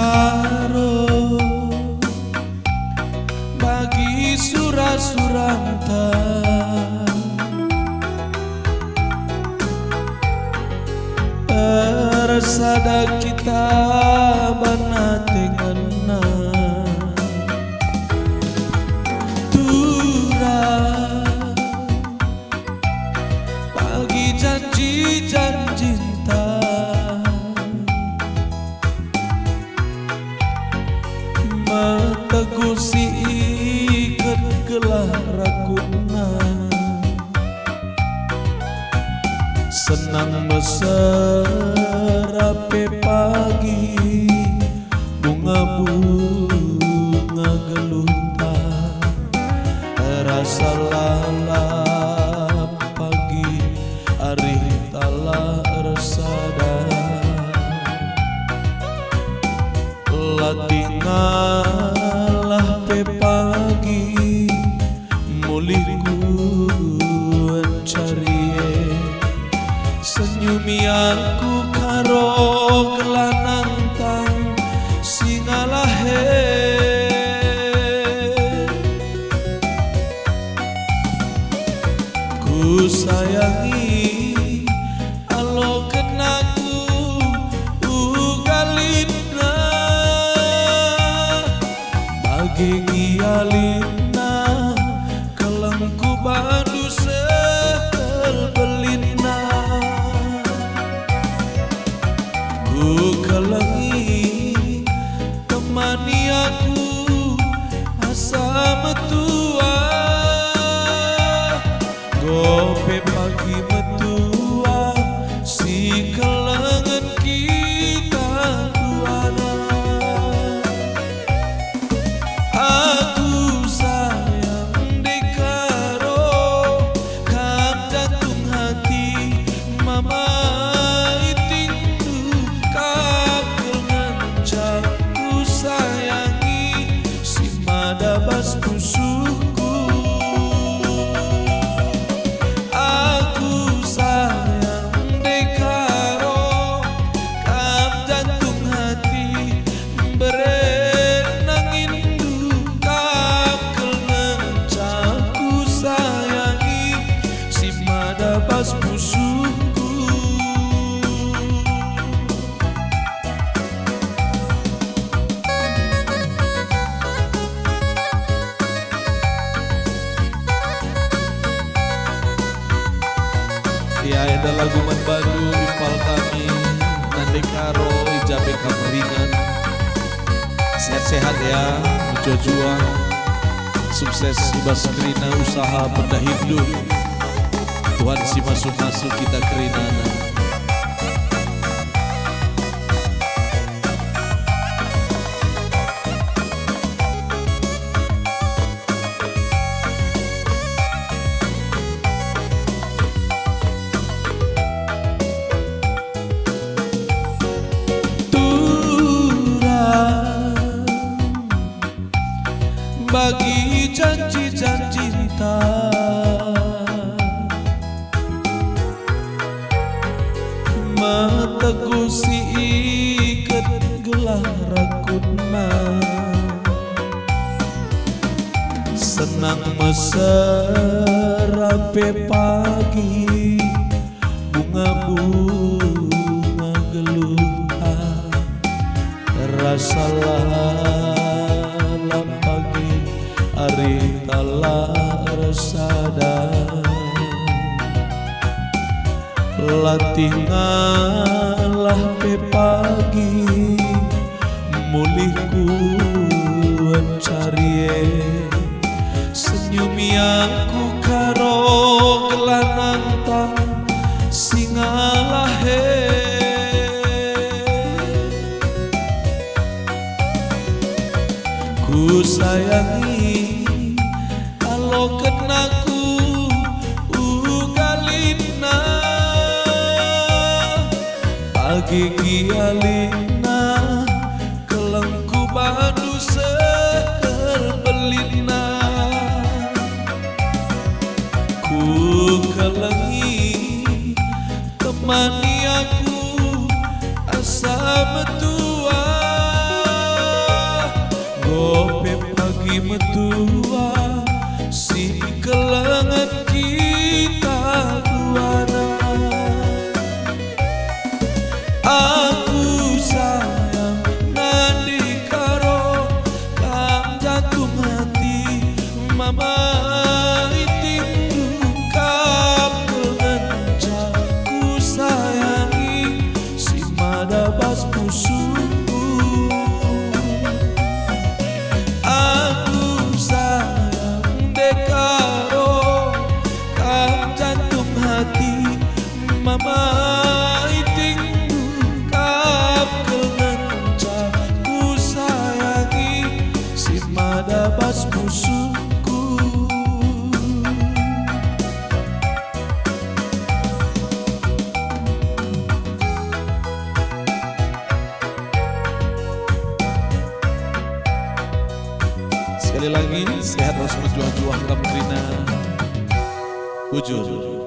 karo bagi surah-suranta persada kita banatenganna turah bagi janji-janji cinta tegusi ikat gelah rakuna senang meserape pagi bunga-bunga geluntang rasa lalap pagi ari tala resada latingalah pe pagi muliku cari senyumi aku karo kelanantang singalahe ku sayangi alo kenaku ugalina bagi alina kelengku badu sebelina ku kelengi temani aku asa metua gope pagi metua si kelengan kita duana aku sayang dekaro kam jantung hati mama itindu kapel ku sayangi si madabas musuhku aku sayang dekaro kam jantung hati berenang indu kapel ku sayangi si madabas musuhku ya ada lagu baru ipal kami nanti karo ijabe kameringan sehat-sehat ya jujua sukses ibas kerina usaha benda hidup Tuhan si masuk-masuk kita kerinana bagi janji-janji cinta mategusi ikat gelah rakuna senang meserape pagi bunga-bunga geluntang rasa lalap pagi ari tala resada latingalah pe pagi mulihku cari senyumi aku karo kelanantang singalahe ku sayangi kalau kenaku ugalina pagi kialina kelengku badu sebelina ku kelengi temani aku asa metua tapi metua si kelengan kita duana. Aku sayang nandi karo kang jantung hati mama iting dukap pengenca ku sayangi si madabas musuhku. Aku sayang dekaro kang jantung hati mama iting dukap pengenca ku sayangi si madabas musuhku. Sekali lagi sehat terus berjuang-juang Kamkrina. Bujur.